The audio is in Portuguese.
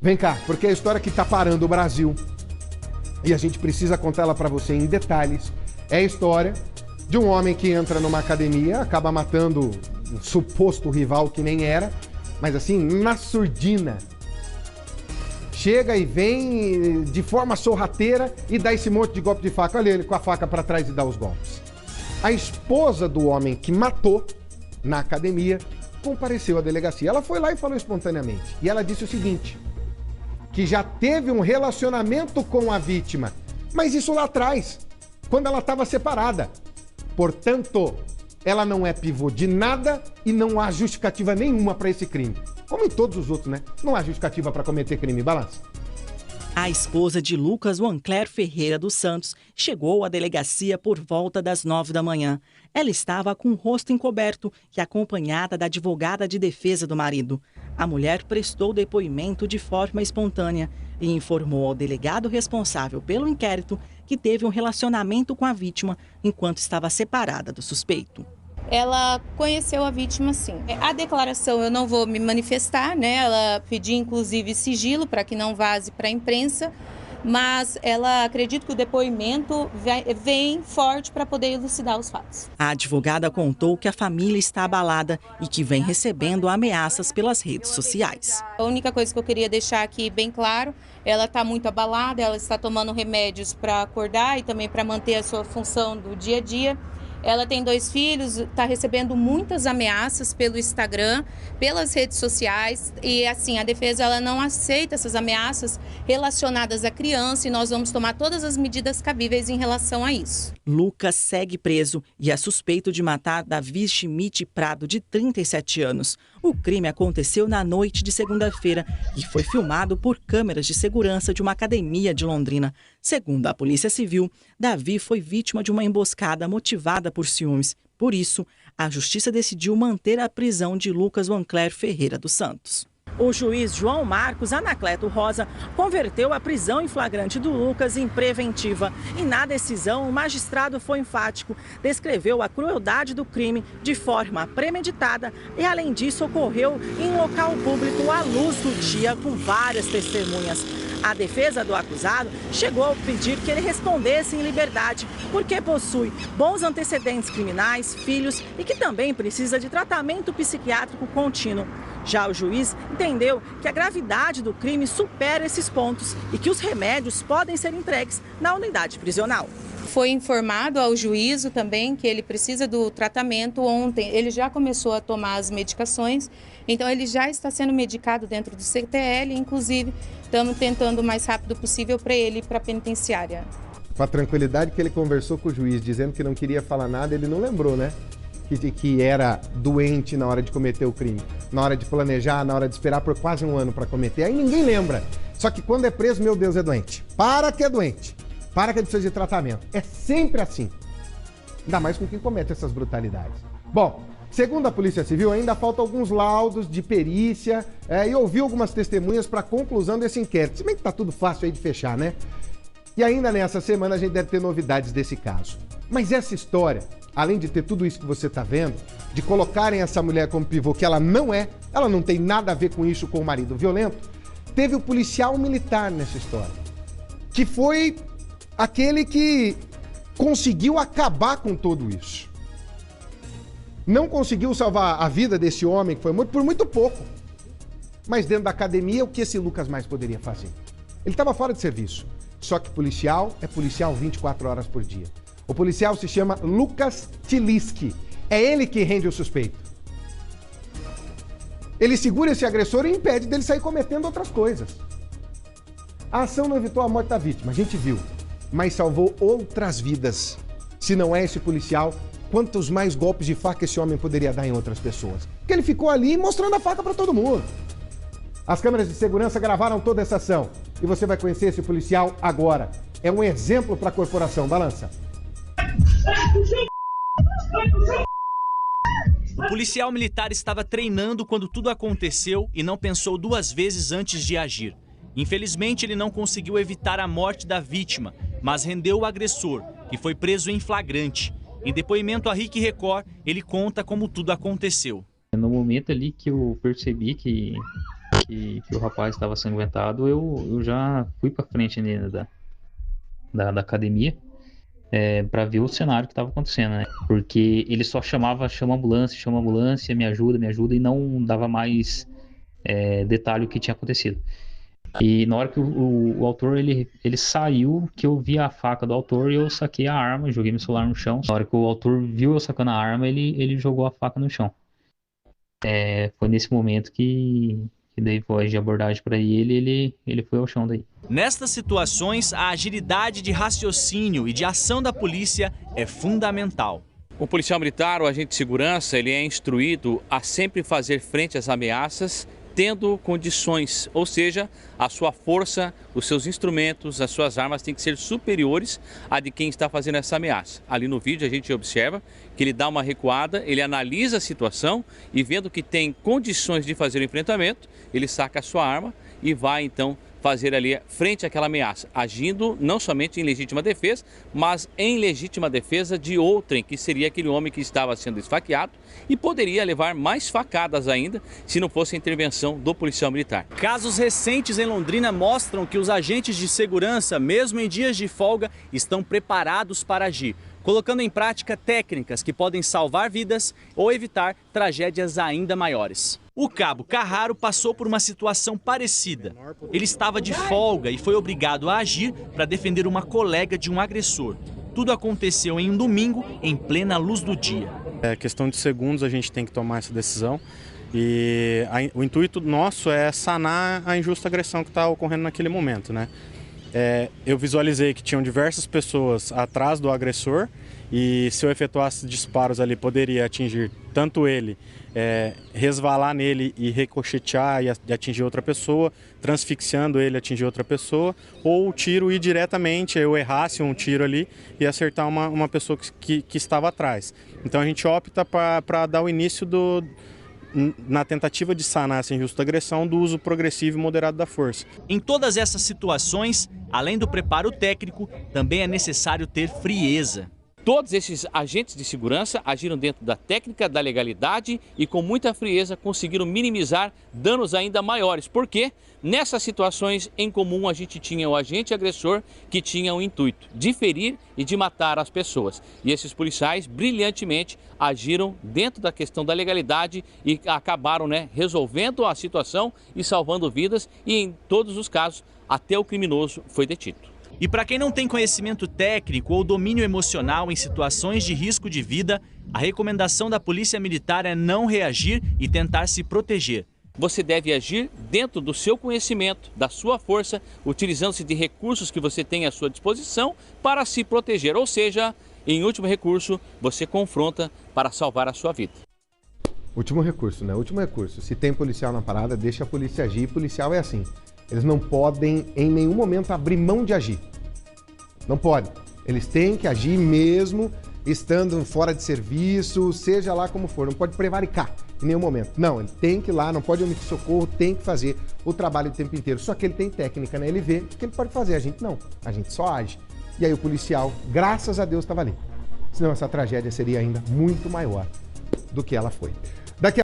Vem cá, porque é a história que tá parando o Brasil. E a gente precisa contar ela pra você em detalhes. É a história de um homem que entra numa academia, acaba matando um suposto rival que nem era, mas assim, na surdina. Chega e vem de forma sorrateira e dá esse monte de golpe de faca. Olha ele com a faca pra trás e dá os golpes. A esposa do homem que matou na academia compareceu à delegacia. Ela foi lá e falou espontaneamente. E ela disse o seguinte, que já teve um relacionamento com a vítima, mas isso lá atrás, quando ela estava separada. Portanto, ela não é pivô de nada e não há justificativa nenhuma para esse crime. Como em todos os outros, né? Não há justificativa para cometer crime. Balança. A esposa de Lucas Wancler Ferreira dos Santos chegou à delegacia por volta das 9 da manhã. Ela estava com o rosto encoberto e acompanhada da advogada de defesa do marido. A mulher prestou depoimento de forma espontânea e informou ao delegado responsável pelo inquérito que teve um relacionamento com a vítima enquanto estava separada do suspeito. Ela conheceu a vítima, sim. A declaração eu não vou me manifestar, né? Ela pediu inclusive sigilo para que não vaze para a imprensa, mas ela acredita que o depoimento vem forte para poder elucidar os fatos. A advogada contou que a família está abalada e que vem recebendo ameaças pelas redes sociais. A única coisa que eu queria deixar aqui bem claro, ela está muito abalada, ela está tomando remédios para acordar e também para manter a sua função do dia a dia. Ela tem 2 filhos, está recebendo muitas ameaças pelo Instagram, pelas redes sociais e assim, a defesa ela não aceita essas ameaças relacionadas à criança e nós vamos tomar todas as medidas cabíveis em relação a isso. Lucas segue preso e é suspeito de matar Davi Schmidt Prado, de 37 anos. O crime aconteceu na noite de segunda-feira e foi filmado por câmeras de segurança de uma academia de Londrina. Segundo a Polícia Civil, Davi foi vítima de uma emboscada motivada por ciúmes. Por isso, a Justiça decidiu manter a prisão de Lucas Wancler Ferreira dos Santos. O juiz João Marcos Anacleto Rosa converteu a prisão em flagrante do Lucas em preventiva. E na decisão, o magistrado foi enfático, descreveu a crueldade do crime de forma premeditada e, além disso, ocorreu em local público à luz do dia com várias testemunhas. A defesa do acusado chegou a pedir que ele respondesse em liberdade, porque possui bons antecedentes criminais, filhos e que também precisa de tratamento psiquiátrico contínuo. Já o juiz entendeu que a gravidade do crime supera esses pontos e que os remédios podem ser entregues na unidade prisional. Foi informado ao juízo também que ele precisa do tratamento ontem. Ele já começou a tomar as medicações, então ele já está sendo medicado dentro do CTL, inclusive estamos tentando o mais rápido possível para ele ir para a penitenciária. Com a tranquilidade que ele conversou com o juiz, dizendo que não queria falar nada, ele não lembrou, né? Que era doente na hora de cometer o crime, na hora de planejar, na hora de esperar por quase um ano para cometer. Aí ninguém lembra. Só que quando é preso, meu Deus, é doente. Para que é doente. Para que ele precisa de tratamento. É sempre assim. Ainda mais com quem comete essas brutalidades. Bom, segundo a Polícia Civil, ainda faltam alguns laudos de perícia e ouvir algumas testemunhas para a conclusão desse inquérito. Se bem que tá tudo fácil aí de fechar, né? E ainda nessa semana a gente deve ter novidades desse caso. Mas essa história, além de ter tudo isso que você tá vendo, de colocarem essa mulher como pivô, que ela não tem nada a ver com isso, com o marido violento, teve o policial militar nessa história, que foi aquele que conseguiu acabar com tudo isso. Não conseguiu salvar a vida desse homem, que foi morto, por muito pouco. Mas dentro da academia, o que esse Lucas mais poderia fazer? Ele estava fora de serviço. Só que policial é policial 24 horas por dia. O policial se chama Lucas Tiliski. É ele que rende o suspeito. Ele segura esse agressor e impede dele sair cometendo outras coisas. A ação não evitou a morte da vítima, a gente viu, mas salvou outras vidas. Se não é esse policial, quantos mais golpes de faca esse homem poderia dar em outras pessoas? Porque ele ficou ali mostrando a faca para todo mundo. As câmeras de segurança gravaram toda essa ação e você vai conhecer esse policial agora. É um exemplo para a corporação. Balança. O policial militar estava treinando quando tudo aconteceu e não pensou 2 vezes antes de agir. Infelizmente, ele não conseguiu evitar a morte da vítima, mas rendeu o agressor, que foi preso em flagrante. Em depoimento à RIC Record, ele conta como tudo aconteceu. No momento ali que eu percebi que que o rapaz estava sanguentado, eu já fui para frente da academia para ver o cenário que estava acontecendo, né? Porque ele só chama ambulância, me ajuda, e não dava mais detalhe o que tinha acontecido. E na hora que o autor ele saiu, que eu vi a faca do autor, e eu saquei a arma, joguei meu celular no chão. Na hora que o autor viu eu sacando a arma, ele jogou a faca no chão. Foi nesse momento que daí foi de abordagem para ele foi ao chão daí. Nestas situações, a agilidade de raciocínio e de ação da polícia é fundamental. O policial militar, o agente de segurança, ele é instruído a sempre fazer frente às ameaças, tendo condições, ou seja, a sua força, os seus instrumentos, as suas armas têm que ser superiores à de quem está fazendo essa ameaça. Ali no vídeo a gente observa que ele dá uma recuada, ele analisa a situação e vendo que tem condições de fazer o enfrentamento, ele saca a sua arma e vai então fazer ali frente àquela ameaça, agindo não somente em legítima defesa, mas em legítima defesa de outrem, que seria aquele homem que estava sendo esfaqueado e poderia levar mais facadas ainda se não fosse a intervenção do policial militar. Casos recentes em Londrina mostram que os agentes de segurança, mesmo em dias de folga, estão preparados para agir, colocando em prática técnicas que podem salvar vidas ou evitar tragédias ainda maiores. O cabo Carraro passou por uma situação parecida. Ele estava de folga e foi obrigado a agir para defender uma colega de um agressor. Tudo aconteceu em um domingo, em plena luz do dia. É questão de segundos a gente tem que tomar essa decisão. E o intuito nosso é sanar a injusta agressão que está ocorrendo naquele momento, né? Eu visualizei que tinham diversas pessoas atrás do agressor e se eu efetuasse disparos ali poderia atingir tanto ele, resvalar nele e ricochetear e atingir outra pessoa, transfixiando ele e atingir outra pessoa, ou o tiro ir diretamente, eu errasse um tiro ali e acertar uma pessoa que estava atrás. Então a gente opta para dar o início na tentativa de sanar essa injusta agressão do uso progressivo e moderado da força. Em todas essas situações, além do preparo técnico, também é necessário ter frieza. Todos esses agentes de segurança agiram dentro da técnica, da legalidade e com muita frieza conseguiram minimizar danos ainda maiores. Porque nessas situações em comum a gente tinha o agente agressor que tinha o intuito de ferir e de matar as pessoas. E esses policiais brilhantemente agiram dentro da questão da legalidade e acabaram resolvendo a situação e salvando vidas e em todos os casos até o criminoso foi detido. E para quem não tem conhecimento técnico ou domínio emocional em situações de risco de vida, a recomendação da Polícia Militar é não reagir e tentar se proteger. Você deve agir dentro do seu conhecimento, da sua força, utilizando-se de recursos que você tem à sua disposição para se proteger. Ou seja, em último recurso, você confronta para salvar a sua vida. Último recurso, né? Último recurso. Se tem policial na parada, deixa a polícia agir. Policial é assim. Eles não podem, em nenhum momento, abrir mão de agir. Não pode. Eles têm que agir mesmo estando fora de serviço, seja lá como for. Não pode prevaricar em nenhum momento. Não, ele tem que ir lá, não pode omitir socorro, tem que fazer o trabalho o tempo inteiro. Só que ele tem técnica, né? Ele vê o que ele pode fazer. A gente não. A gente só age. E aí o policial, graças a Deus, estava ali. Senão essa tragédia seria ainda muito maior do que ela foi.